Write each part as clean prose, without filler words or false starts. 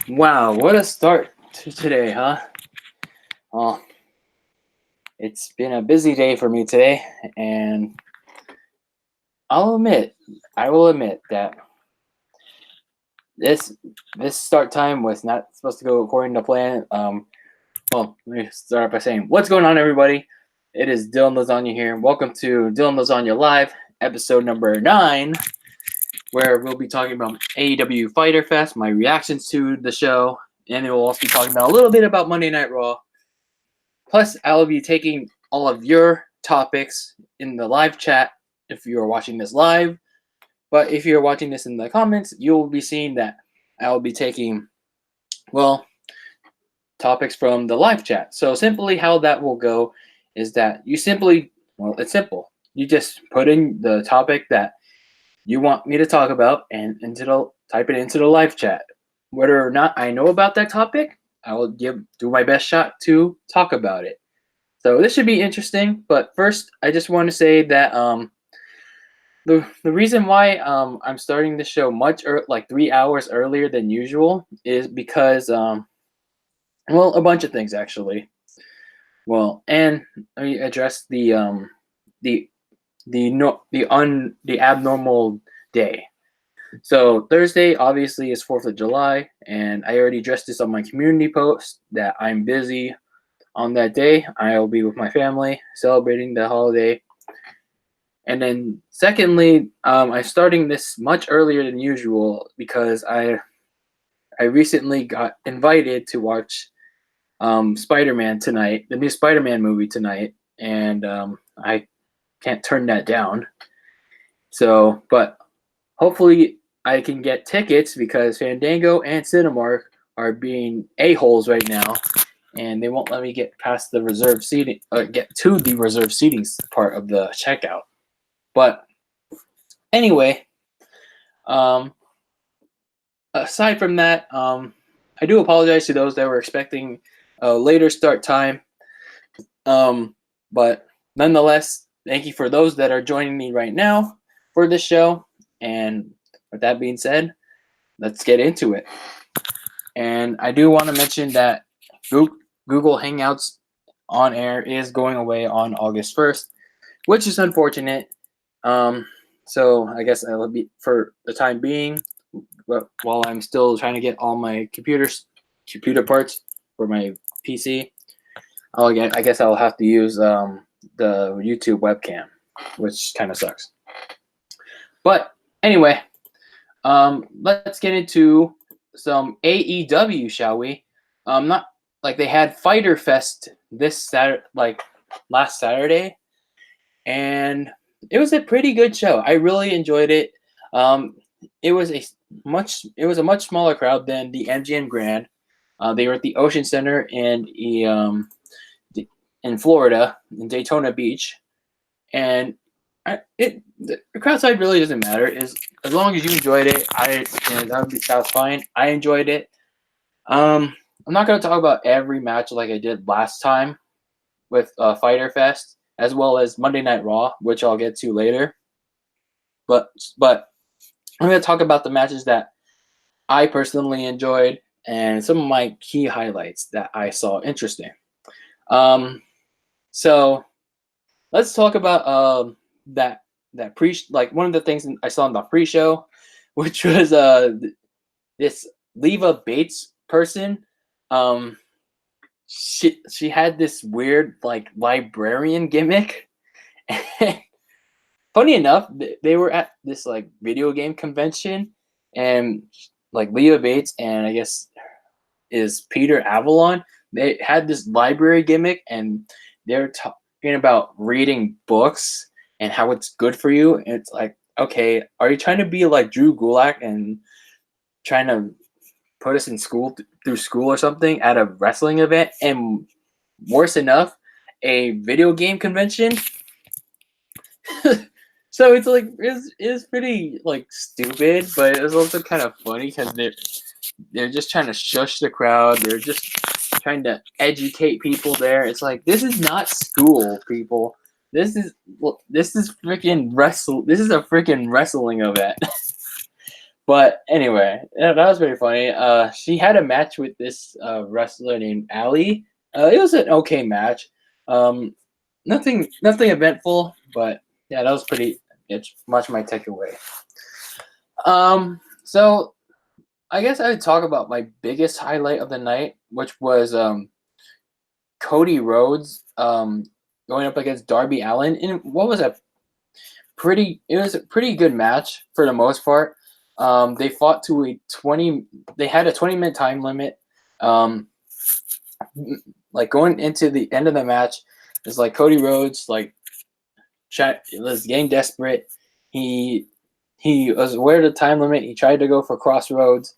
Wow, what a start to today, huh? Well, it's been a busy day for me today, and I will admit that this start time was not supposed to go according to plan. Well, let me start by saying, what's going on, everybody? It is DylanLasagna here. Welcome to DylanLasagna Live, episode number 9, where we'll be talking about AEW Fyter Fest, my reactions to the show, and we'll also be talking about a little bit about Monday Night Raw. Plus, I will be taking all of your topics in the live chat if you are watching this live. But if you're watching this in the comments, you'll be seeing that I will be taking, topics from the live chat. So simply how that will go is that you simply, it's simple. You just put in the topic that you want me to talk about and type it into the live chat. Whether or not I know about that topic, I will do my best shot to talk about it. So this should be interesting. But first, I just want to say that the reason why I'm starting the show like 3 hours earlier than usual is because a bunch of things actually. And let me address the abnormal day. So Thursday obviously is 4th of July, and I already addressed this on my community post that I'm busy on that day. I will be with my family celebrating the holiday. And then secondly, I'm starting this much earlier than usual because I recently got invited to watch Spider-Man tonight, the new Spider-Man movie tonight, and I can't turn that down. So, but hopefully I can get tickets because Fandango and Cinemark are being a-holes right now, and they won't let me get past the reserved seating, get to the reserved seating part of the checkout. But anyway, aside from that, I do apologize to those that were expecting a later start time. But nonetheless, thank you for those that are joining me right now for this show. And with that being said, let's get into it. And I do want to mention that Google Hangouts on air is going away on August 1st, which is unfortunate. So I guess I will be, for the time being, while I'm still trying to get all my computer parts for my PC, I guess I'll have to use the YouTube webcam, which kind of sucks. But anyway, let's get into some AEW, shall we? Not like they had Fyter Fest last Saturday, and it was a pretty good show. I really enjoyed it. It was a much smaller crowd than the MGM Grand. They were at the Ocean Center in Florida, in Daytona Beach, and the crowd side really doesn't matter. As long as you enjoyed it, that was fine. I enjoyed it. I'm not going to talk about every match like I did last time with Fyter Fest, as well as Monday Night Raw, which I'll get to later. But I'm going to talk about the matches that I personally enjoyed and some of my key highlights that I saw interesting. So let's talk about that one of the things I saw in the pre-show, which was this Leva Bates person. She had this weird librarian gimmick. Funny enough, they were at this video game convention, and Leva Bates and I guess is Peter Avalon. They had this library gimmick, and they're talking about reading books and how it's good for you. And it's like, okay, are you trying to be like Drew Gulak and trying to put us in school through school or something at a wrestling event? And worse enough, a video game convention. So it's pretty stupid, but it was also kind of funny because they're just trying to shush the crowd. They're just trying to educate people there. It's like, this is not school, people. This is freaking wrestle. This is a freaking wrestling event. But anyway, that was pretty funny. She had a match with this wrestler named Ali. It was an okay match. Nothing eventful, but yeah, that was pretty. It's much my takeaway. So I guess I would talk about my biggest highlight of the night, which was Cody Rhodes going up against Darby Allin, and what was a pretty good match for the most part. They fought to a 20. They had a 20-minute time limit. Like going into the end of the match, it's like Cody Rhodes was getting desperate. He was aware of the time limit. He tried to go for Crossroads,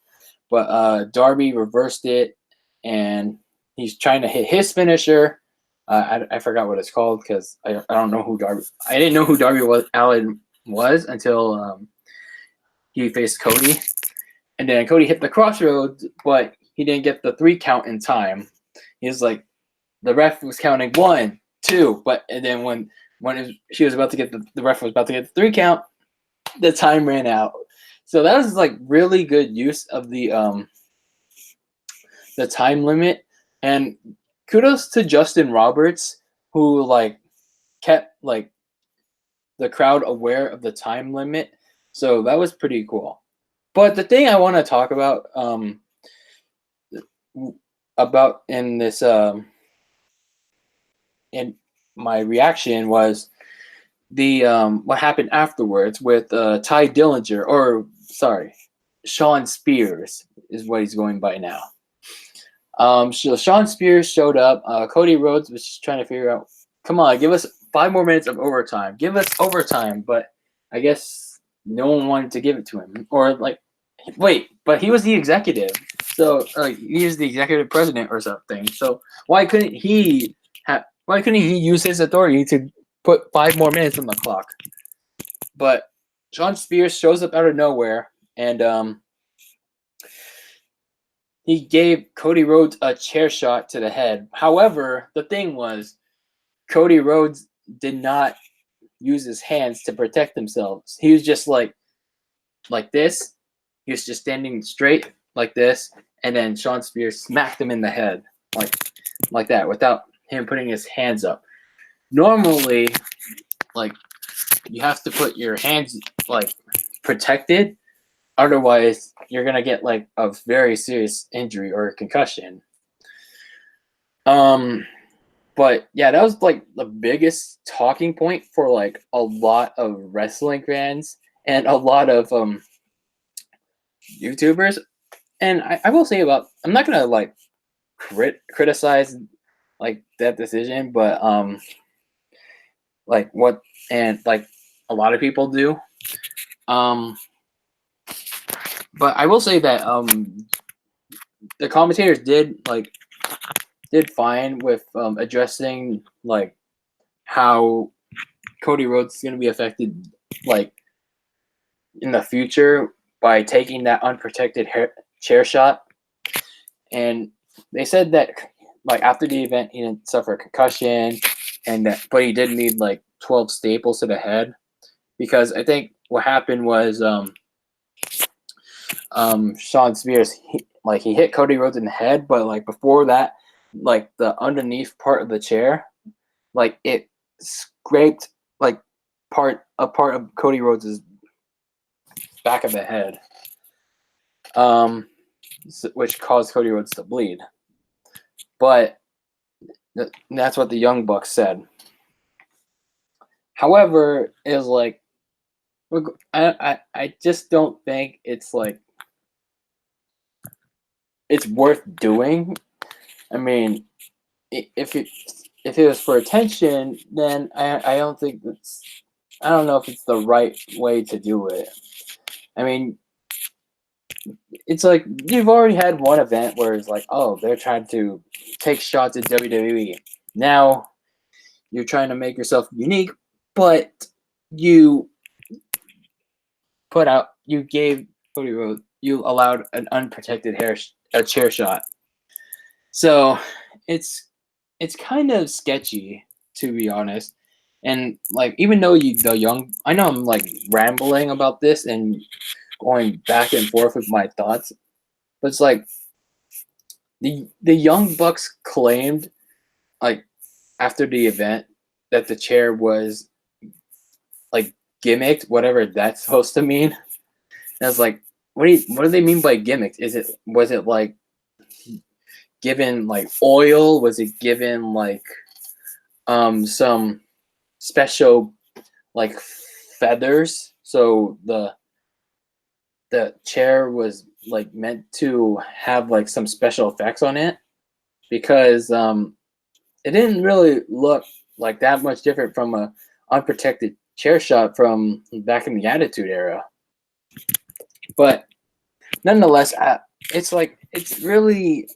but Darby reversed it, and he's trying to hit his finisher. I forgot what it's called because I don't know who Darby. I didn't know who Darby Allin was until he faced Cody, and then Cody hit the Crossroads, but he didn't get the 3 count in time. He was like, the ref was counting 1, 2, and then when she was about to get the ref was about to get the 3 count, the time ran out. So that was like really good use of the time limit, and kudos to Justin Roberts, who kept the crowd aware of the time limit. So that was pretty cool. But the thing I want to talk about in this in my reaction was the what happened afterwards with Ty Dillinger, or sorry, Sean Spears is what he's going by now. So Sean Spears showed up. Cody Rhodes was just trying to figure out, come on, give us 5 more minutes of overtime. Give us overtime. But I guess no one wanted to give it to him. Or wait, but he was the executive. So he was the executive president or something. So why couldn't he use his authority to put 5 more minutes on the clock? But Sean Spears shows up out of nowhere, and he gave Cody Rhodes a chair shot to the head. However, the thing was, Cody Rhodes did not use his hands to protect himself. He was just like this. He was just standing straight like this, and then Sean Spears smacked him in the head like that without him putting his hands up. Normally, you have to put your hands protected. Otherwise, you're gonna get a very serious injury or a concussion. But yeah, that was the biggest talking point for a lot of wrestling fans and a lot of YouTubers. And I will say I'm not gonna criticize that decision, but what and a lot of people do. But I will say that the commentators did fine with addressing how Cody Rhodes is going to be affected in the future by taking that unprotected chair shot. And they said that after the event he didn't suffer a concussion, but he did need 12 staples to the head, because I think what happened was Sean Spears he hit Cody Rhodes in the head, but before that, the underneath part of the chair, it scraped part of Cody Rhodes' back of the head, which caused Cody Rhodes to bleed. But that's what the Young Bucks said. However, is I just don't think it's it's worth doing. I mean, if it was for attention, then I don't think I don't know if it's the right way to do it. I mean, it's you've already had one event where it's oh, they're trying to take shots at WWE. Now you're trying to make yourself unique, but you gave Cody Rhodes, you allowed an unprotected chair shot. So it's kind of sketchy, to be honest. And even though I know I'm rambling about this, and going back and forth with my thoughts. But it's like the Young Bucks claimed, like, after the event, that the chair was like gimmicked, whatever that's supposed to mean. And I was like, what do they mean by gimmicked? Was it like given like oil? Was it given like some special like feathers? So the chair was like meant to have like some special effects on it, because it didn't really look like that much different from a unprotected chair shot from back in the Attitude Era. But nonetheless, it's like it's really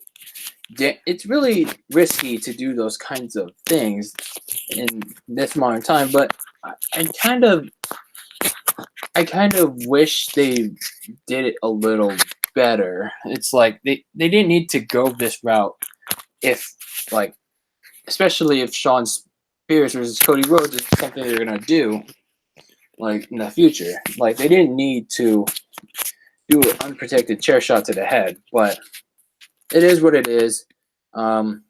risky to do those kinds of things in this modern time. But I kind of wish they did it a little better. It's like they didn't need to go this route, if like, especially if Shawn Spears versus Cody Rhodes is something they're gonna do like in the future. Like, they didn't need to do an unprotected chair shot to the head, but it is what it is. I'm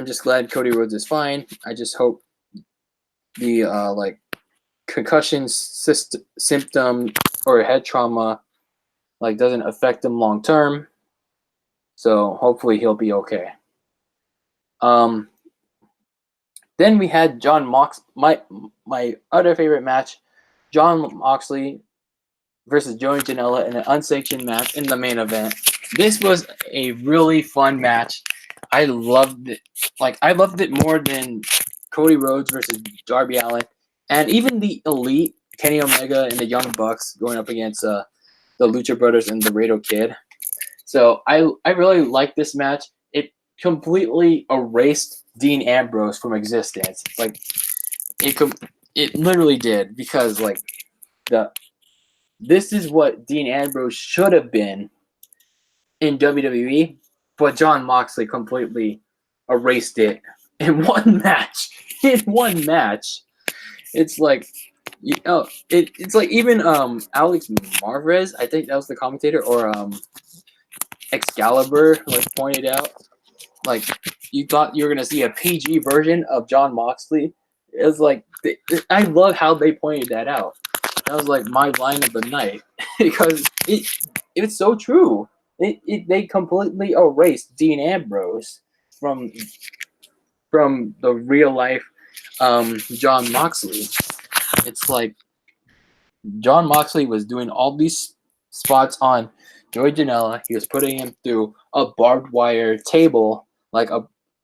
just glad Cody Rhodes is fine. I just hope the like concussion symptom or head trauma like doesn't affect him long term. So hopefully he'll be okay. Then we had my other favorite match, Jon Moxley versus Joey Janela in an unsanctioned match in the main event. This was a really fun match. I loved it. Like, I loved it more than Cody Rhodes versus Darby Allin, and even the Elite, Kenny Omega and the Young Bucks going up against the Lucha Brothers and the Laredo Kid. So I really liked this match. It completely erased Dean Ambrose from existence. Like, it literally did, because like this is what Dean Ambrose should have been in WWE, but Jon Moxley completely erased it in one match. In one match, it's like, it's like even Alex Marvez, I think that was the commentator, or Excalibur, like, pointed out, like, you thought you were gonna see a PG version of Jon Moxley. It was like, I love how they pointed that out. That was like my line of the night, because it's so true. They completely erased Dean Ambrose from the real life Jon Moxley. It's like Jon Moxley was doing all these spots on Joey Janela. He was putting him through a barbed wire table, like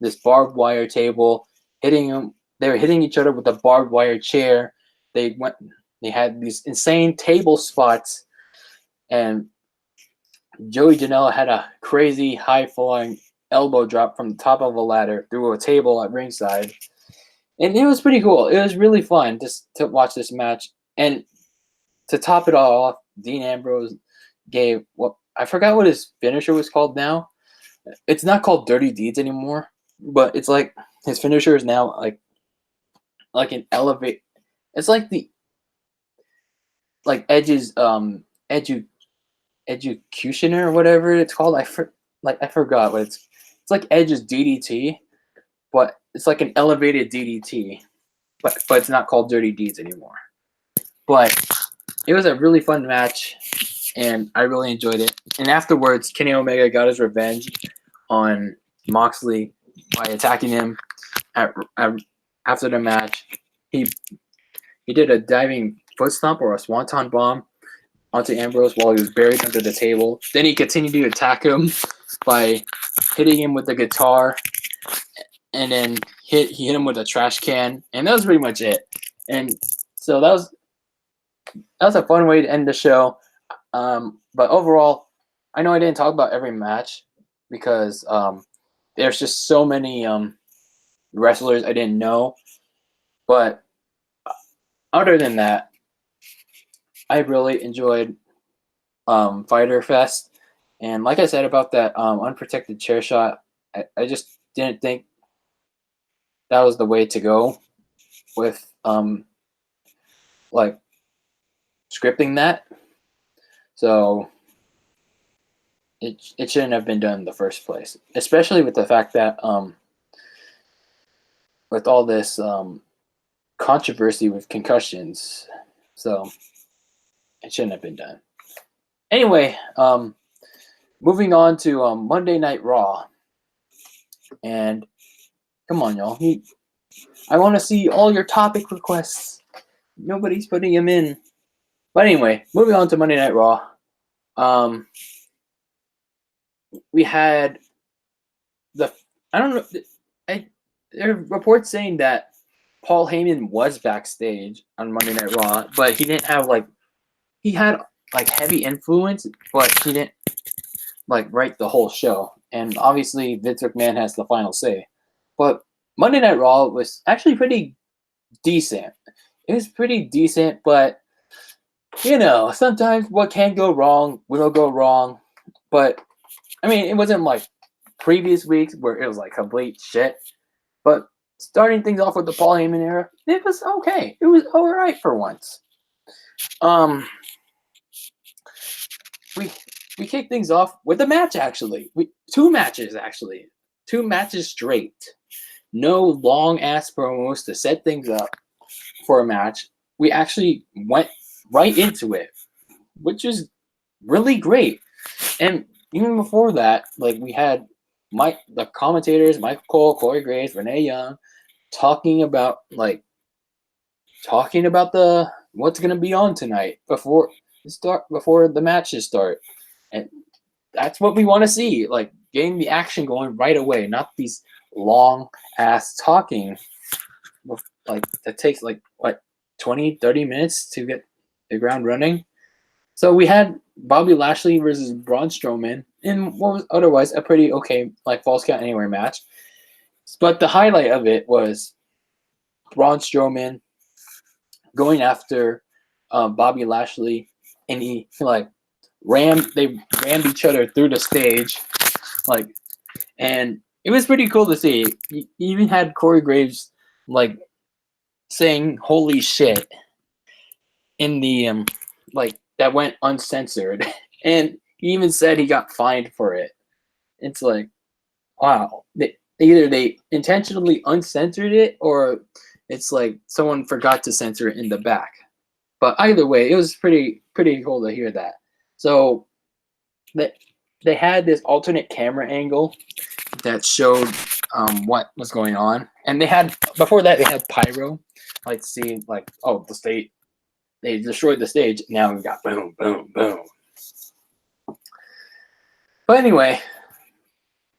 this barbed wire table, hitting him. They were hitting each other with a barbed wire chair. They had these insane table spots, and Joey Janela had a crazy high-flying elbow drop from the top of a ladder through a table at ringside. And it was pretty cool. It was really fun just to watch this match. And to top it all off, Dean Ambrose gave I forgot what his finisher was called now. It's not called Dirty Deeds anymore, but it's like his finisher is now like an elevate. It's like Edge's executioner or whatever it's called. I forgot what it's like Edge's DDT, but it's like an elevated DDT, but it's not called Dirty Deeds anymore. But it was a really fun match, and I really enjoyed it. And afterwards, Kenny Omega got his revenge on Moxley by attacking him after the match. He did a diving foot stomp or a swanton bomb onto Ambrose while he was buried under the table. Then he continued to attack him by hitting him with the guitar, and then he hit him with a trash can, and that was pretty much it. And so that was a fun way to end the show. But overall, I know I didn't talk about every match because there's just so many wrestlers I didn't know. But other than that, I really enjoyed Fyter Fest. And like I said about that unprotected chair shot, I just didn't think that was the way to go with like scripting that. So it shouldn't have been done in the first place, especially with the fact that with all this controversy with concussions. So it shouldn't have been done. Anyway, moving on to Monday Night Raw. And come on, y'all. I want to see all your topic requests. Nobody's putting them in. But anyway, moving on to Monday Night Raw. We had there are reports saying that Paul Heyman was backstage on Monday Night Raw, but he didn't have he had heavy influence, but he didn't write the whole show. And obviously Vince McMahon has the final say. But Monday Night Raw was actually pretty decent. It was pretty decent, but sometimes what can go wrong will go wrong. But I mean, it wasn't like previous weeks where it was complete shit. But starting things off with the Paul Heyman era, it was okay. It was all right for once. We kicked things off with a match, actually. Two matches straight. No long ass promos to set things up for a match. We actually went right into it, which is really great. And even before that, we had the commentators, Michael Cole, Corey Graves, Renee Young, talking about what's gonna be on tonight before the matches start. And that's what we want to see, getting the action going right away, not these long ass talking that takes 20, 30 minutes to get the ground running. So we had Bobby Lashley versus Braun Strowman in what was otherwise a pretty okay Falls Count Anywhere match. But the highlight of it was Braun Strowman going after Bobby Lashley, and they rammed each other through the stage, and it was pretty cool to see. He even had Corey Graves saying "Holy shit" in the that went uncensored, and he even said he got fined for it. It's wow. Either they intentionally uncensored it, or it's someone forgot to censor it in the back. But either way, it was pretty cool to hear that. So they had this alternate camera angle that showed what was going on, and before that they had pyro, seeing the stage. They destroyed the stage. Now we got boom, boom, boom. But anyway,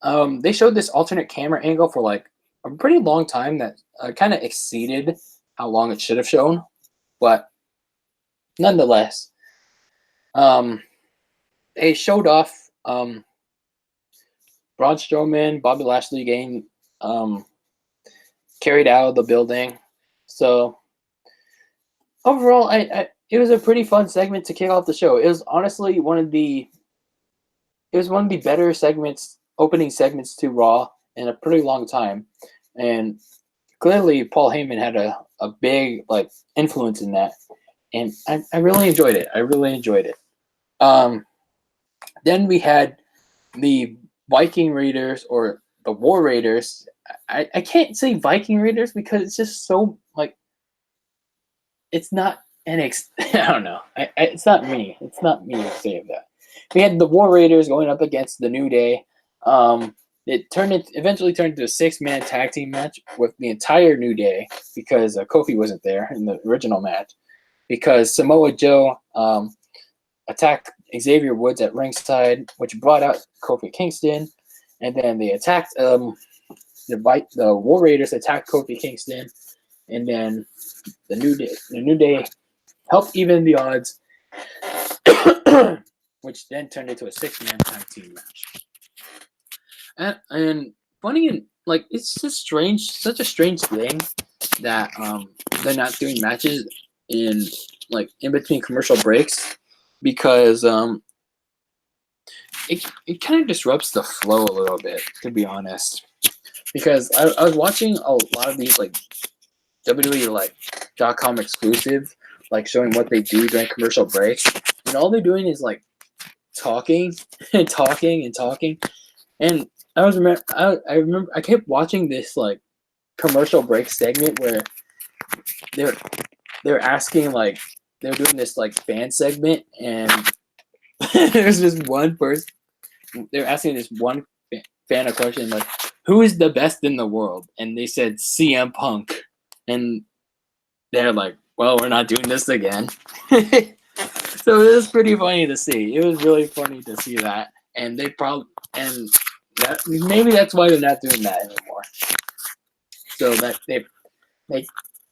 they showed this alternate camera angle for a pretty long time that kind of exceeded how long it should have shown. But nonetheless, they showed off Braun Strowman, Bobby Lashley getting carried out of the building. So overall, it was a pretty fun segment to kick off the show. It was honestly one of the better opening segments to Raw in a pretty long time, and clearly Paul Heyman had a big influence in that, and I really enjoyed it. Then we had the Viking Raiders, or the War Raiders. I can't say Viking Raiders because it's just so it's not NXT. I don't know. It's not me. It's not me to say that. We had the War Raiders going up against the New Day. It eventually turned into a 6-man tag team match with the entire New Day, because Kofi wasn't there in the original match, because Samoa Joe attacked Xavier Woods at ringside, which brought out Kofi Kingston, and then they attacked the War Raiders attacked Kofi Kingston, and then the New Day helped even the odds, which then turned into a 6-man tag team match. And funny, and it's just such a strange thing that they're not doing matches in between commercial breaks, because it kind of disrupts the flow a little bit, to be honest. Because I was watching a lot of these WWE .com exclusive, showing what they do during commercial breaks, and and all they're doing is like talking and talking and talking. And I remember I kept watching this like commercial break segment where they're asking like they're doing this like fan segment, and there's this one person they're asking this one fan a question like, who is the best in the world? And they said CM Punk, and they're like, well, we're not doing this again. So it was pretty funny to see. It was really funny to see that, and maybe that's why they're not doing that anymore. So that they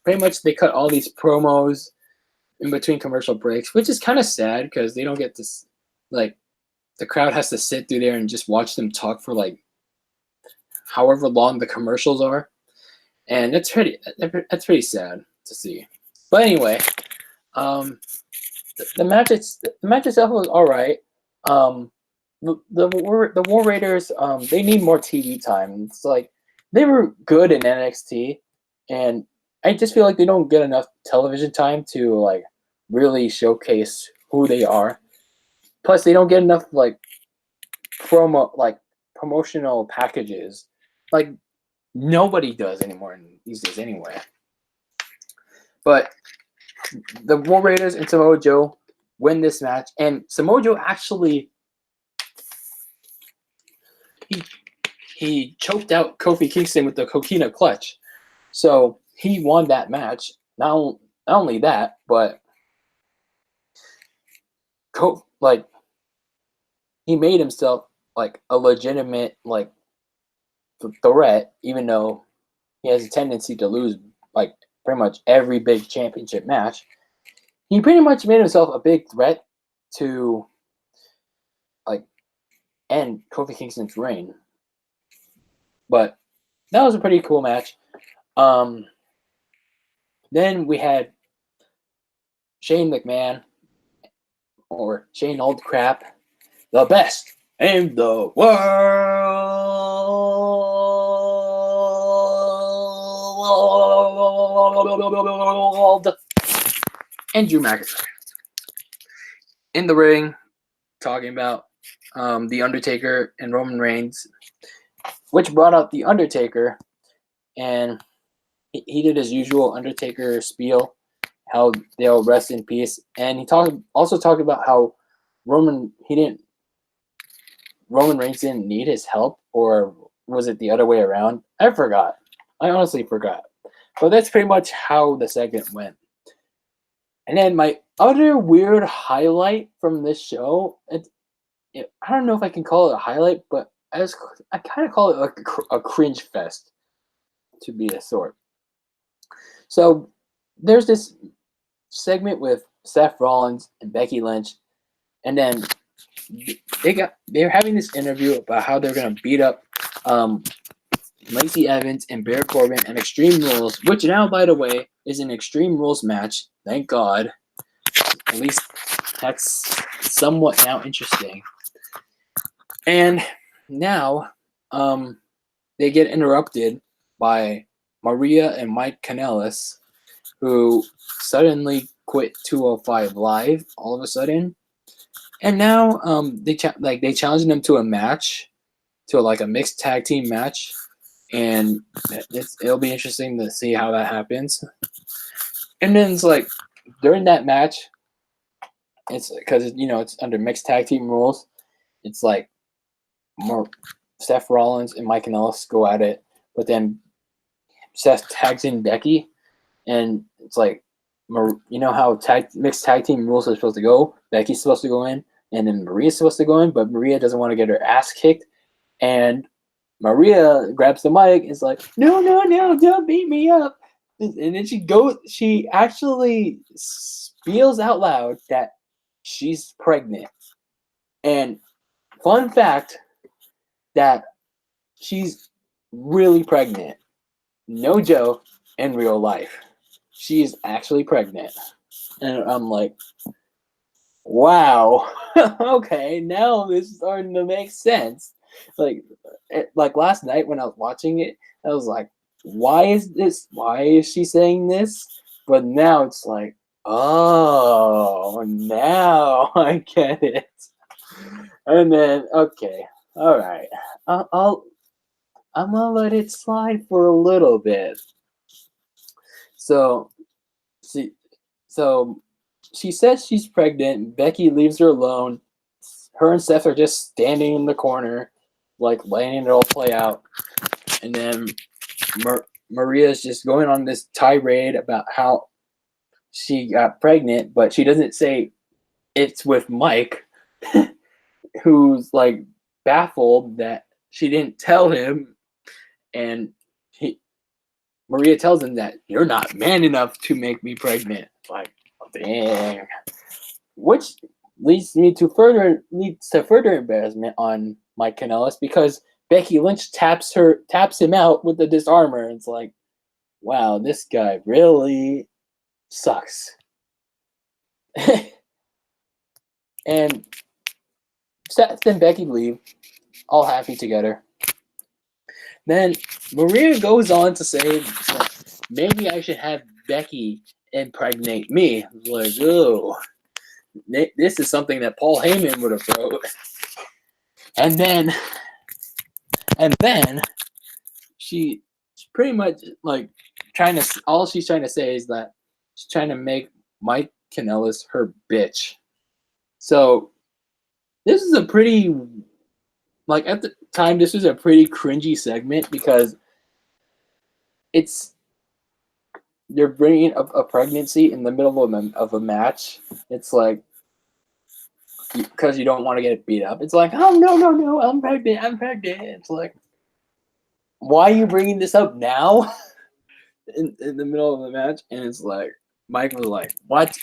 pretty much they cut all these promos in between commercial breaks, which is kind of sad because they don't get to like the crowd has to sit through there and just watch them talk for like however long the commercials are, and that's pretty sad to see. But anyway, the match itself was all right. The War Raiders they need more TV time. It's like they were good in NXT, and I just feel like they don't get enough television time to like really showcase who they are. Plus, they don't get enough like promotional packages. Like nobody does anymore these days anyway. But the War Raiders and Samoa Joe win this match, and Samoa Joe actually he choked out Kofi Kingston with the Coquina Clutch, so he won that match. Not only that, but he made himself like a legitimate like threat, even though he has a tendency to lose like pretty much every big championship match. He pretty much made himself a big threat to like end Kofi Kingston's reign. But that was a pretty cool match. Then we had Shane McMahon, or Shane Old Crap, the best in the world, and Drew McIntyre in the ring talking about The Undertaker and Roman Reigns, which brought out The Undertaker, and he did his usual Undertaker spiel, how they'll rest in peace, and he also talked about how Roman Reigns didn't need his help, or was it the other way around? I forgot. I honestly forgot. But that's pretty much how the segment went. And then my other weird highlight from this show, I don't know if I can call it a highlight, but I kind of call it like a cringe fest, to be a sort. So there's this segment with Seth Rollins and Becky Lynch, and then they're having this interview about how they're gonna beat up Lacey Evans and Baron Corbin and Extreme Rules, which now, by the way, is an Extreme Rules match. Thank God. At least that's somewhat now interesting. And now they get interrupted by Maria and Mike Kanellis, who suddenly quit 205 Live all of a sudden. And now they challenging them to a match, to like a mixed tag team match, and it'll be interesting to see how that happens. And then it's like during that match, it's because it's under mixed tag team rules. It's like Seth Rollins and Mike Kanellis go at it, but then Seth tags in Becky, and it's like how mixed tag team rules are supposed to go. Becky's supposed to go in, and then Maria's supposed to go in, but Maria doesn't want to get her ass kicked, and Maria grabs the mic and is like, no, don't beat me up. And then she actually spills out loud that she's pregnant. And fun fact, that she's really pregnant. No joke, in real life. She is actually pregnant. And I'm like, wow. Okay, now this is starting to make sense. Like last night when I was watching it, I was like, why is she saying this? But now it's like, Oh, now I get it. And then, okay, all right. I'm gonna let it slide for a little bit. So, see, so she says she's pregnant. Becky leaves her alone. Her and Seth are just standing in the corner, like letting it all play out. And then Maria's just going on this tirade about how she got pregnant, but she doesn't say it's with Mike, who's like baffled that she didn't tell him. And Maria tells him that you're not man enough to make me pregnant. Like, dang. Which leads to further embarrassment on Mike Kanellis because Becky Lynch taps him out with the disarmer. It's like, wow, this guy really sucks. And Seth and Becky leave, all happy together. Then Maria goes on to say, maybe I should have Becky impregnate me. Like, oh, this is something that Paul Heyman would have wrote. And then she's pretty much like all she's trying to say is that she's trying to make Mike Kanellis her bitch. So this is a pretty, like at the time, this was a pretty cringy segment because they're bringing up a pregnancy in the middle of a match. It's like, because you don't want to get it beat up. It's like, oh, no, I'm pregnant. It's like, why are you bringing this up now in the middle of the match? And it's like, Mike was like, what?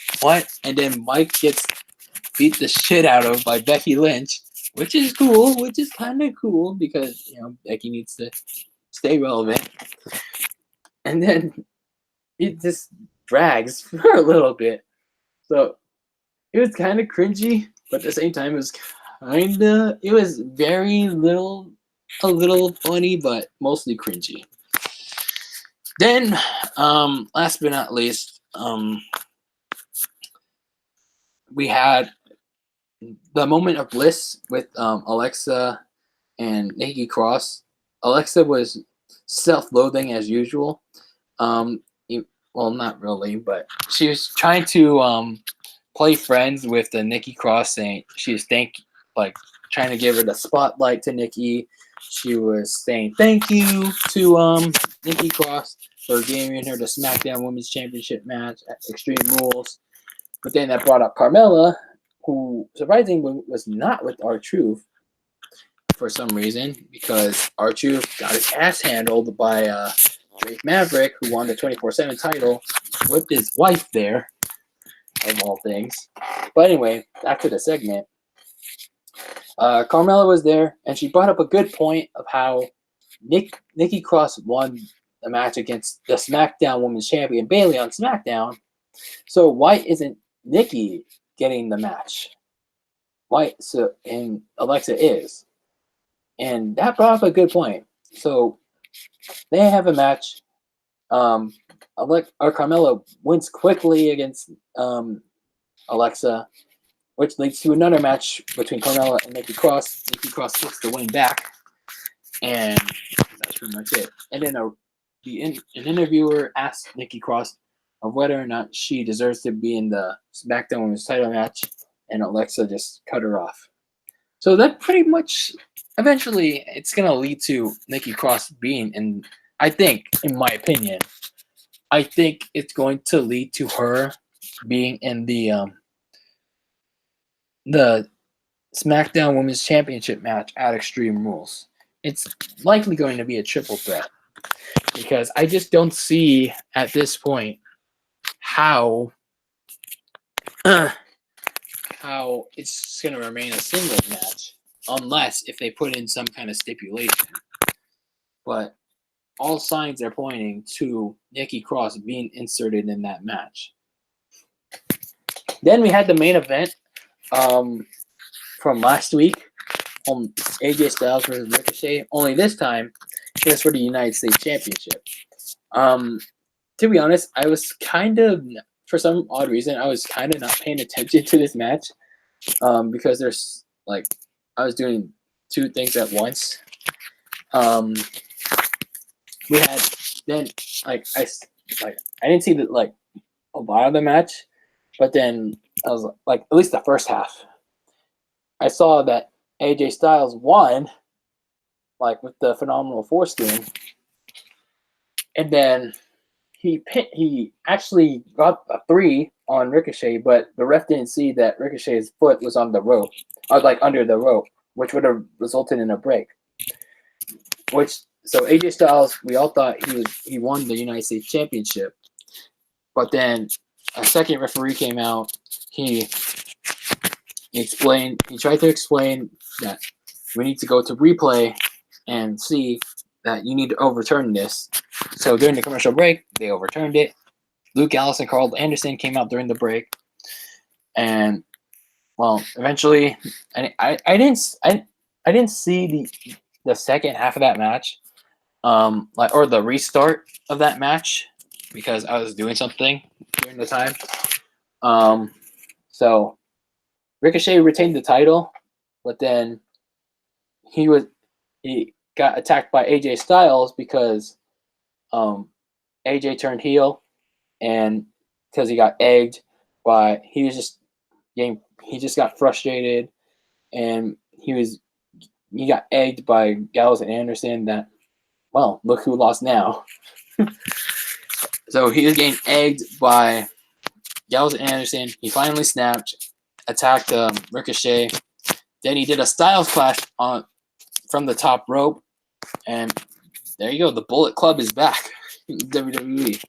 And then Mike gets beat the shit out of by Becky Lynch, which is kind of cool because, Becky needs to stay relevant. And then it just drags for a little bit. So it was kind of cringy, but at the same time, it was very a little funny, but mostly cringy. Then, last but not least, we had the moment of bliss with Alexa and Nikki Cross. Alexa was self-loathing as usual. Well, not really, but she was trying to play friends with the Nikki Cross, saying she was trying to give her the spotlight to Nikki. She was saying thank you to Nikki Cross for giving her the SmackDown Women's Championship match at Extreme Rules. But then that brought up Carmella, who surprisingly was not with R-Truth for some reason, because R-Truth got his ass handled by Drake Maverick, who won the 24/7 title with his wife there, of all things. But anyway, back to the segment. Carmella was there, and she brought up a good point of how Nikki Cross won the match against the SmackDown Women's Champion Bayley on SmackDown. So why isn't Nikki getting the match? And Alexa is. And that brought up a good point. So they have a match. Carmella wins quickly against Alexa, which leads to another match between Carmella and Nikki Cross. Nikki Cross gets the win back, and that's pretty much it. And then an interviewer asked Nikki Cross of whether or not she deserves to be in the SmackDown Women's title match, and Alexa just cut her off. So that pretty much, eventually, it's going to lead to Nikki Cross being in, I think, in my opinion, I think it's going to lead to her being in the SmackDown Women's Championship match at Extreme Rules. It's likely going to be a triple threat because I just don't see at this point how it's going to remain a singles match unless if they put in some kind of stipulation. But all signs are pointing to Nikki Cross being inserted in that match. Then we had the main event from last week on AJ Styles versus Ricochet. Only this time, it was for the United States Championship. To be honest, I was kind of for some odd reason, I was kind of not paying attention to this match because there's like I was doing two things at once. We had then I didn't see a lot of the match, but then I was like at least the first half. I saw that AJ Styles won, like with the phenomenal foreskin, and then he actually got a 3 on Ricochet, but the ref didn't see that Ricochet's foot was on the rope, or like under the rope, which would have resulted in a break. So AJ Styles, we all thought he won the United States Championship, but then a second referee came out. He tried to explain that we need to go to replay and see that you need to overturn this. So during the commercial break, they overturned it. Luke Gallows and Carl Anderson came out during the break, and well, eventually, I didn't see the second half of that match, or the restart of that match because I was doing something during the time. So Ricochet retained the title, but then he got attacked by AJ Styles because AJ turned heel, and because he got egged he just got frustrated, and he got egged by Gallows and Anderson. That, well, look who lost now. So he was getting egged by Gallows and Anderson. He finally snapped, attacked Ricochet. Then he did a Styles Clash from the top rope, and there you go. The Bullet Club is back in WWE.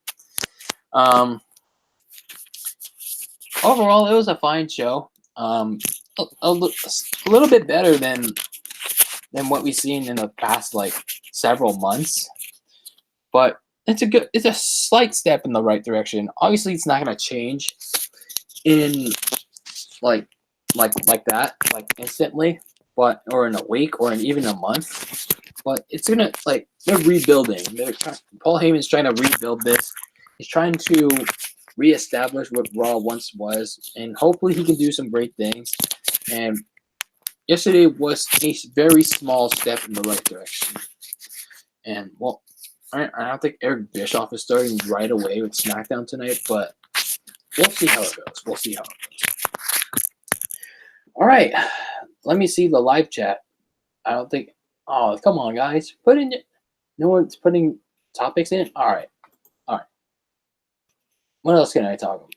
Overall, it was a fine show. A little bit better than what we've seen in the past several months, but it's a slight step in the right direction. Obviously, it's not going to change in like that instantly, or in a week or in even a month. But it's gonna they're rebuilding. Paul Heyman's trying to rebuild this. He's trying to reestablish what Raw once was, and hopefully he can do some great things. And yesterday was a very small step in the right direction. And well, I don't think Eric Bischoff is starting right away with SmackDown tonight, but we'll see how it goes. All right, let me see the live chat. I don't think. Oh, come on, guys! Put in. No one's putting topics in. All right. What else can I talk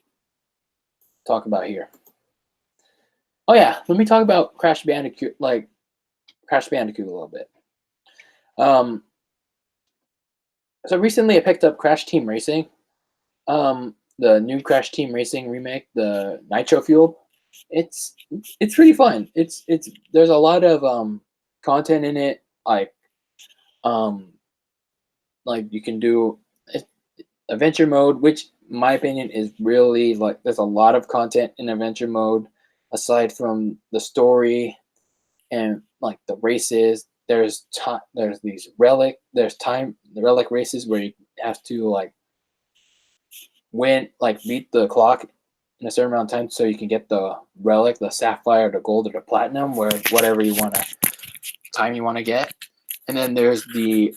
about here? Oh yeah, let me talk about Crash Bandicoot, a little bit. So recently I picked up Crash Team Racing, the new Crash Team Racing remake, the Nitro-Fueled. It's pretty fun. There's a lot of content in it, you can do adventure mode, which in my opinion is really there's a lot of content in adventure mode aside from the story and the races. There's these relic races where you have to win, beat the clock in a certain amount of time so you can get the relic, the sapphire, the gold, or the platinum, whatever you want to get. And then there's the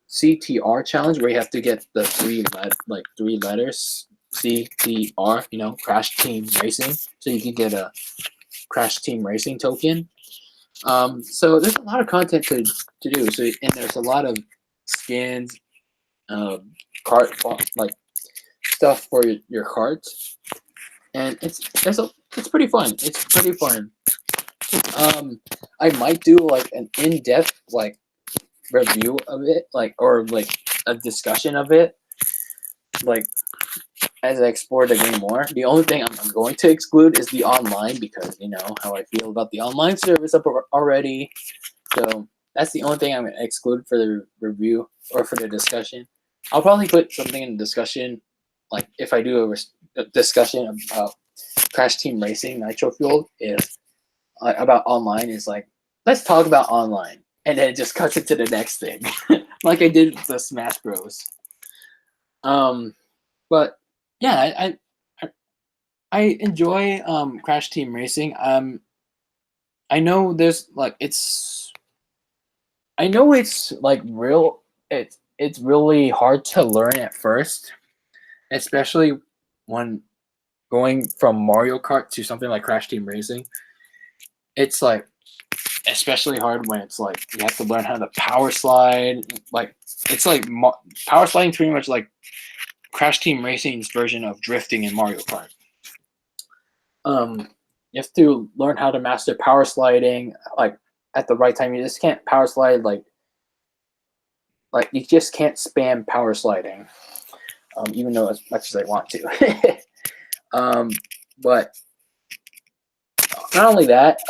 CTR challenge where you have to get the three letters CTR, Crash Team Racing, so you can get a Crash Team Racing token. So there's a lot of content to do. And there's a lot of skins, cart stuff for your carts, and it's pretty fun. It's pretty fun. I might do an in-depth review of it, or a discussion of it, as I explore the game more. The only thing I'm going to exclude is the online, because you know how I feel about the online service up already. So that's the only thing I'm going to exclude for the review or for the discussion. I'll probably put something in the discussion, if I do a discussion about Crash Team Racing Nitro-Fueled, is about online, is let's talk about online. And then it just cuts it to the next thing, like I did with the Smash Bros. But yeah, I enjoy Crash Team Racing. I know there's like I know it's like real. It's really hard to learn at first, especially when going from Mario Kart to something like Crash Team Racing. It's like especially hard when it's like you have to learn how to power slide. Like it's like power sliding, pretty much like Crash Team Racing's version of drifting in Mario Kart. You have to learn how to master power sliding like at the right time. You just can't power slide like you just can't spam power sliding, even though as much as I want to. But not only that,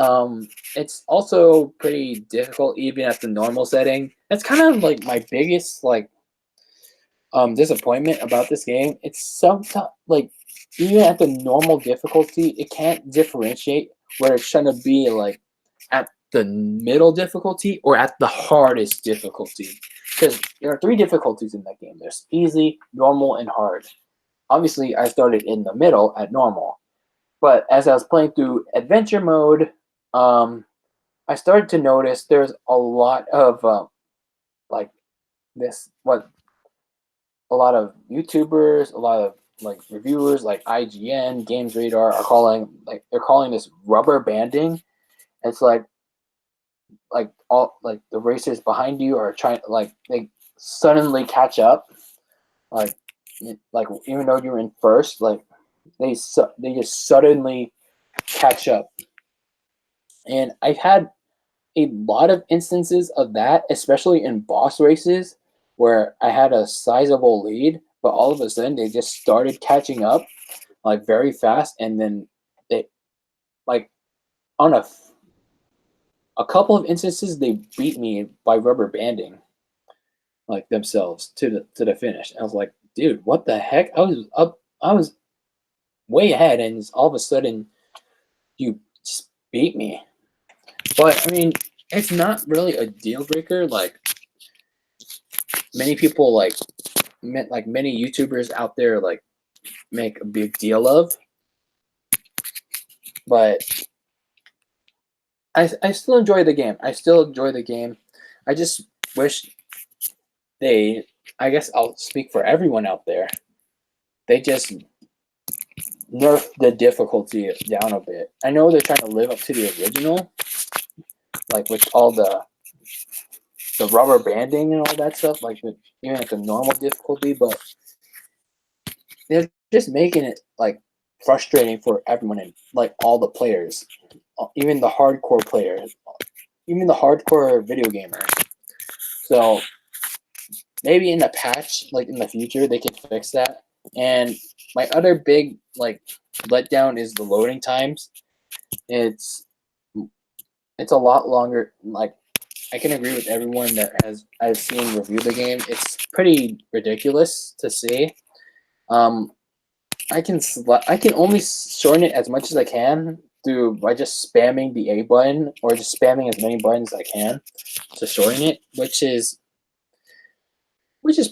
it's also pretty difficult even at the normal setting. That's kind of like my biggest like disappointment about this game. It's sometimes like even at the normal difficulty, it can't differentiate whether it's trying to be like at the middle difficulty or at the hardest difficulty. Because there are 3 difficulties in that game. There's easy, normal, and hard. Obviously, I started in the middle at normal. But as I was playing through adventure mode, I started to notice there's a lot of like this what a lot of YouTubers, a lot of like reviewers like IGN, Games Radar are calling this rubber banding. It's like all like the racers behind you are trying like they suddenly catch up, like like even though you're in first, like they just suddenly catch up. And I've had a lot of instances of that, especially in boss races where I had a sizable lead, but all of a sudden they just started catching up like very fast, and then they like on a couple of instances they beat me by rubber banding like themselves to the finish. I was like, dude, what the heck? I was way ahead, and all of a sudden you just beat me. But I mean, it's not really a deal breaker. Like many people, like many YouTubers out there, like make a big deal of. But I still enjoy the game. I still enjoy the game. I just wish they. I guess I'll speak for everyone out there. They just nerf the difficulty down a bit. I know they're trying to live up to the original, like with all the rubber banding and all that stuff, like even at the normal difficulty, but they're just making it like frustrating for everyone and like all the players, even the hardcore players, even the hardcore video gamers. So maybe in a patch, like in the future, they can fix that. And my other big like letdown is the loading times. It's a lot longer. Like I can agree with everyone that I've seen review the game. It's pretty ridiculous to see. I can only shorten it as much as I can by just spamming the A button or just spamming as many buttons as I can to shorten it, which is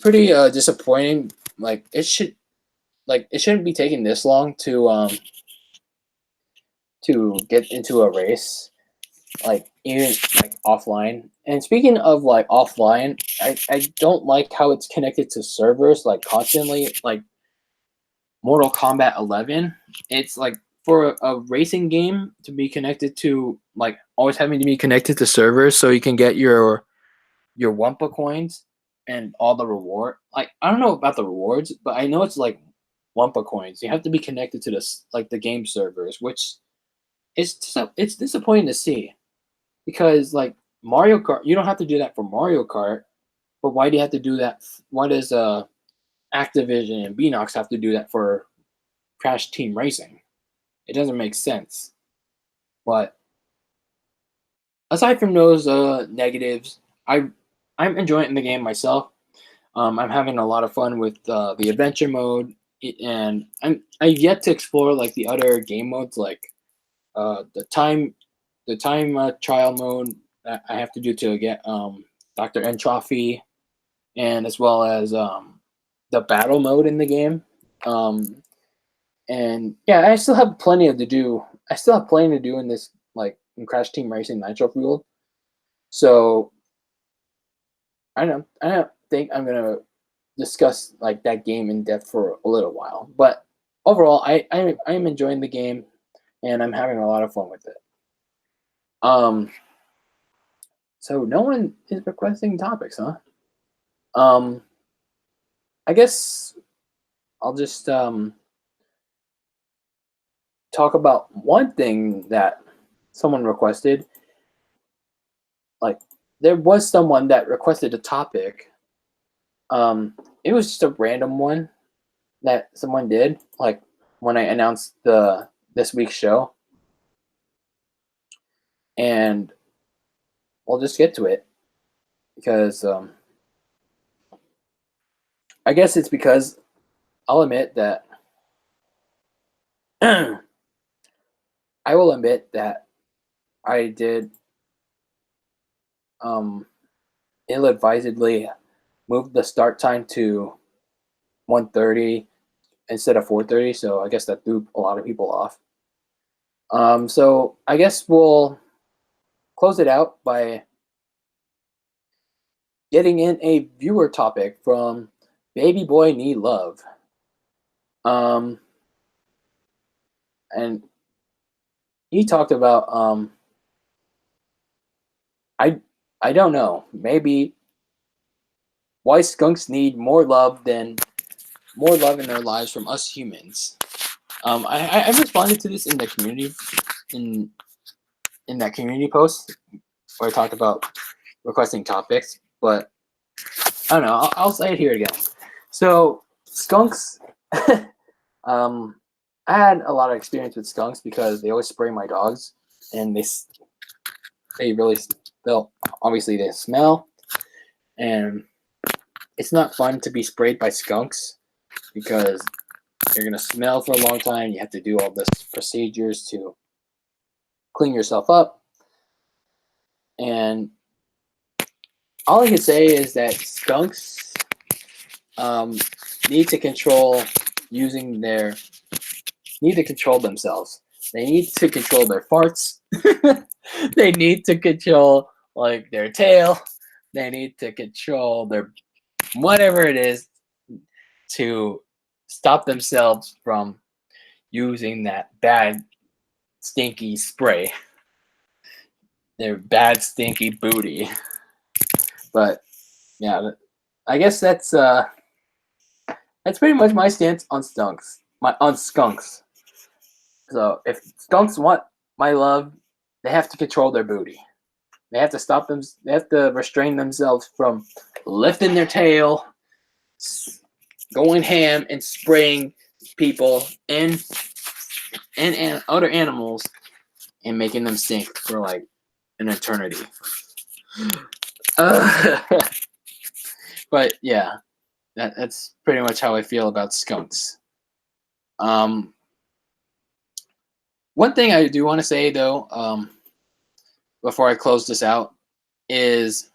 pretty disappointing. Like it shouldn't be taking this long to get into a race, like even like offline. And speaking of like offline, I don't like how it's connected to servers like constantly. Like Mortal Kombat 11, it's like for a racing game to be connected to like always having to be connected to servers so you can get your Wumpa coins and all the reward. Like I don't know about the rewards, but I know it's like Wumpa coins. You have to be connected to this like the game servers, which it's disappointing to see because like Mario Kart, you don't have to do that for Mario Kart, but why do you have to do that? Why does Activision and Beanox have to do that for Crash Team Racing? It doesn't make sense. But aside from those negatives, I'm enjoying the game myself. I'm having a lot of fun with the adventure mode, and I've yet to explore like the other game modes, like the time trial mode that I have to do to get Dr. N trophy, and as well as the battle mode in the game. And yeah, I still have plenty to do. I still have plenty to do in this, like in Crash Team Racing Nitro-Fueled. So I don't think I'm gonna discuss like that game in depth for a little while. But overall, I am enjoying the game, and I'm having a lot of fun with it. Um, so no one is requesting topics, huh? Um, I guess I'll just talk about one thing that someone requested. Like, there was someone that requested a topic. It was just a random one that someone did, like when I announced this week's show, and we'll just get to it because I guess it's because I'll admit that I will admit that I did ill-advisedly move the start time to 1:30 instead of 4:30, so I guess that threw a lot of people off. So I guess we'll close it out by getting in a viewer topic from Baby Boy Need Love. Um, and he talked about I I don't know, maybe why skunks need more love in their lives from us humans. I responded to this in the community in that community post where I talked about requesting topics, but I don't know. I'll say it here again. So skunks, I had a lot of experience with skunks because they always spray my dogs, and they really they'll obviously they smell, and it's not fun to be sprayed by skunks because you're gonna smell for a long time. You have to do all this procedures to clean yourself up, and all I can say is that skunks need to control using their need to control themselves. They need to control their farts. They need to control like their tail. They need to control their whatever it is to stop themselves from using that bad stinky spray. Their bad stinky booty. But yeah, I guess that's pretty much my stance on skunks. On skunks. So if skunks want my love, they have to control their booty. They have to stop them. They have to restrain themselves from lifting their tail, going ham, and spraying people and other animals, and making them stink for like an eternity. But yeah, that's pretty much how I feel about skunks. One thing I do want to say though, before I close this out, is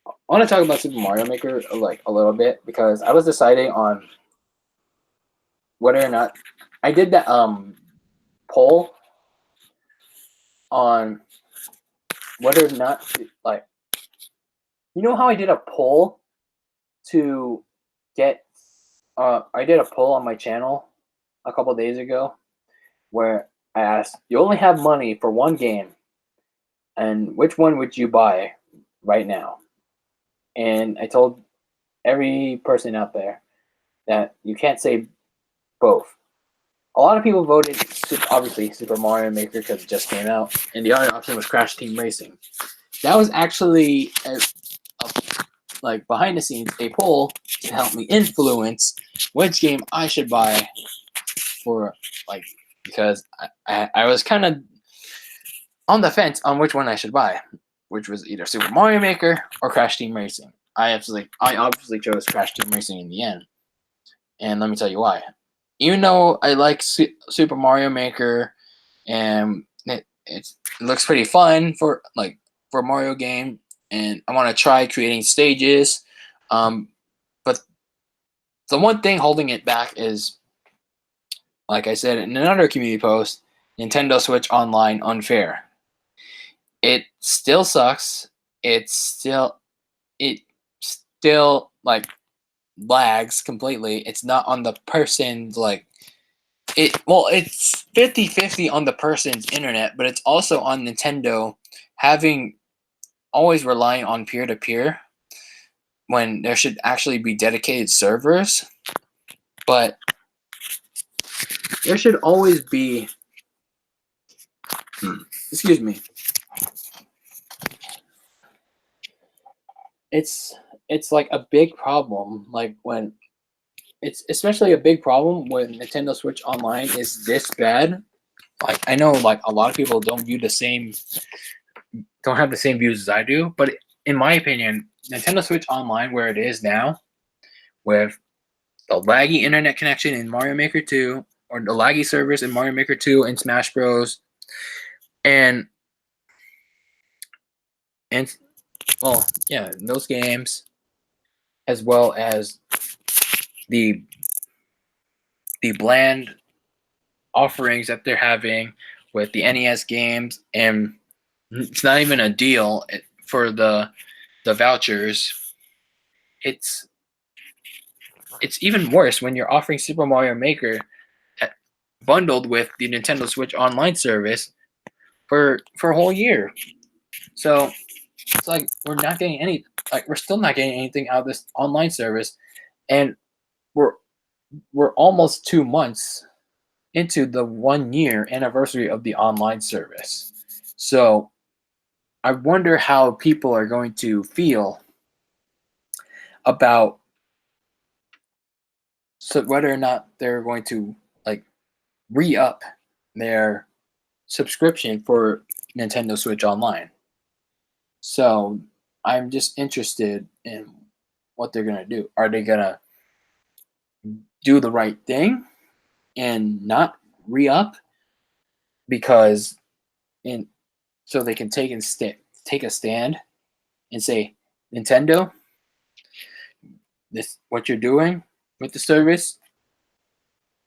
I want to talk about Super Mario Maker like a little bit because I was deciding on whether or not I did that poll on whether or not like how I did a poll to get I did a poll on my channel a couple days ago where I asked, you only have money for one game, and which one would you buy right now? And I told every person out there that you can't say both. A lot of people voted, obviously, Super Mario Maker because it just came out, and the other option was Crash Team Racing. That was actually like behind the scenes a poll to help me influence which game I should buy for like because I was kind of on the fence on which one I should buy, which was either Super Mario Maker or Crash Team Racing. I obviously chose Crash Team Racing in the end, and let me tell you why. Even though I like Super Mario Maker, and it looks pretty fun for a Mario game, and I want to try creating stages, but the one thing holding it back is, like I said in another community post, Nintendo Switch Online unfair. It still sucks. It still like lags completely. It's not on the person's it's 50-50 on the person's internet, but it's also on Nintendo having always relying on peer-to-peer when there should actually be dedicated servers. But there should always be excuse me. It's like a big problem, like when it's especially a big problem when Nintendo Switch Online is this bad. Like I know like a lot of people don't have the same views as I do, but in my opinion, Nintendo Switch Online where it is now, with the laggy internet connection in Mario Maker 2, or the laggy servers in Mario Maker 2 and Smash Bros. And well, yeah, those games, as well as the bland offerings that they're having with the NES games, and it's not even a deal for the vouchers. It's even worse when you're offering Super Mario Maker bundled with the Nintendo Switch Online service for a whole year. So it's like we're not getting we're still not getting anything out of this online service, and we're almost 2 months into the 1 year anniversary of the online service. So I wonder how people are going to feel about whether or not they're going to re-up their subscription for Nintendo Switch Online. So I'm just interested in what they're going to do. Are they going to do the right thing and not re-up so they can take a stand and say, Nintendo, what you're doing with the service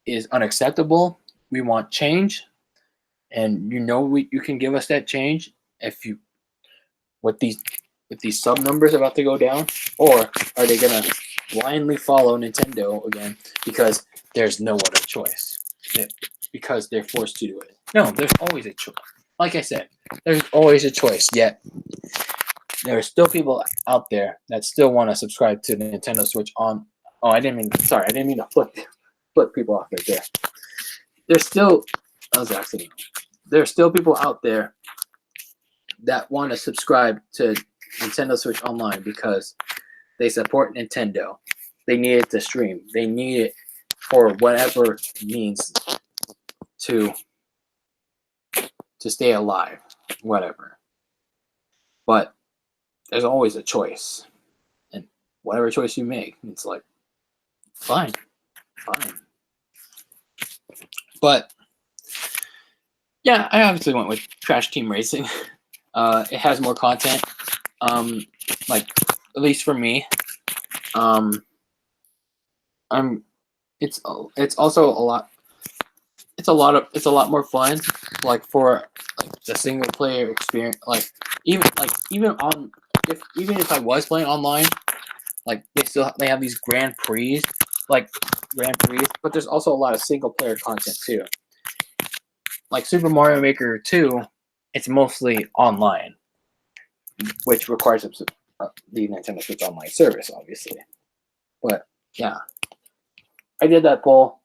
is unacceptable. We want change, and you can give us that change if you with these sub numbers about to go down. Or are they gonna blindly follow Nintendo again because there's no other choice, because they're forced to do it? No, there's always a choice. Like I said, there's always a choice. Yet there are still people out there that still want to subscribe to the Nintendo Switch on. Oh, I didn't mean to flip people off right there. There's still people out there that want to subscribe to Nintendo Switch Online because they support Nintendo. They need it to stream. They need it for whatever means to stay alive, whatever. But there's always a choice, and whatever choice you make, it's like fine. But yeah, I obviously went with Crash Team Racing. It has more content, at least for me. It's also a lot. It's a lot more fun. Like for the single player experience. Even if I was playing online, they have these Grand Prix, but there's also a lot of single player content too. Like Super Mario Maker 2, it's mostly online, which requires the Nintendo Switch Online service, obviously. But yeah, I did that poll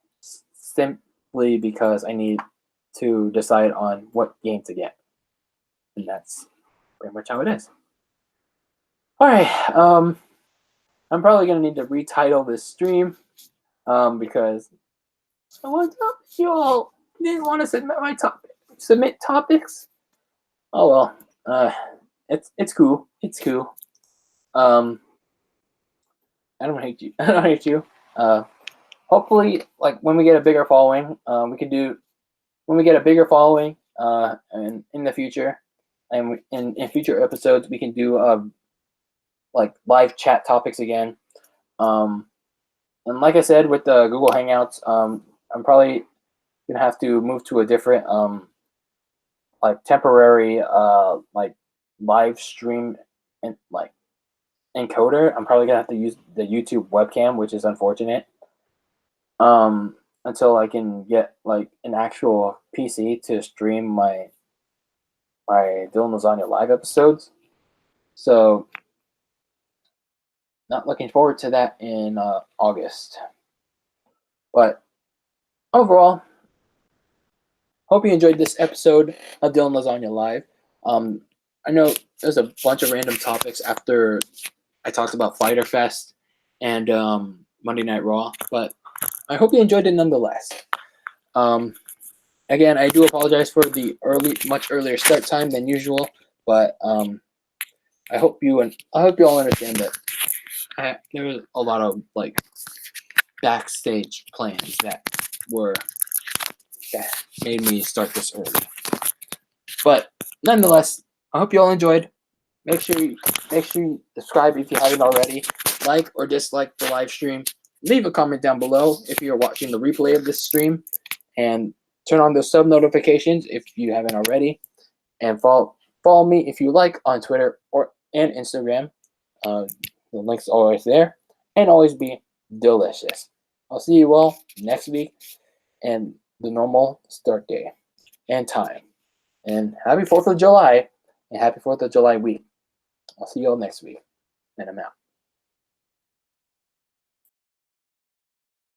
simply because I need to decide on what game to get, and that's pretty much how it is. All right, I'm probably gonna need to retitle this stream because you all didn't want to submit topics. Oh well, it's cool. I don't hate you. I don't hate you. Hopefully, when we get a bigger following, and in the future, and in future episodes, we can do live chat topics again. And like I said, with the Google Hangouts, I'm probably gonna have to move to a different like temporary like live stream and like encoder. I'm probably gonna have to use the YouTube webcam, which is unfortunate. Until I can get like an actual PC to stream my Dylan Lasagna live episodes. So not looking forward to that in August. But overall, hope you enjoyed this episode of Dylan Lasagna Live. I know there's a bunch of random topics after I talked about Fyter Fest and Monday Night Raw, but I hope you enjoyed it nonetheless. Again, I do apologize for the much earlier start time than usual, but I hope you all understand that there was a lot of like backstage plans that made me start this early. But nonetheless, I hope you all enjoyed. Make sure you subscribe if you haven't already. Like or dislike the live stream. Leave a comment down below if you're watching the replay of this stream, and turn on the sub notifications if you haven't already. And follow me if you like on Twitter and Instagram. The link's always there, and always be delicious. I'll see you all next week and the normal start day and time. And happy 4th of July and happy 4th of July week. I'll see you all next week. And I'm out.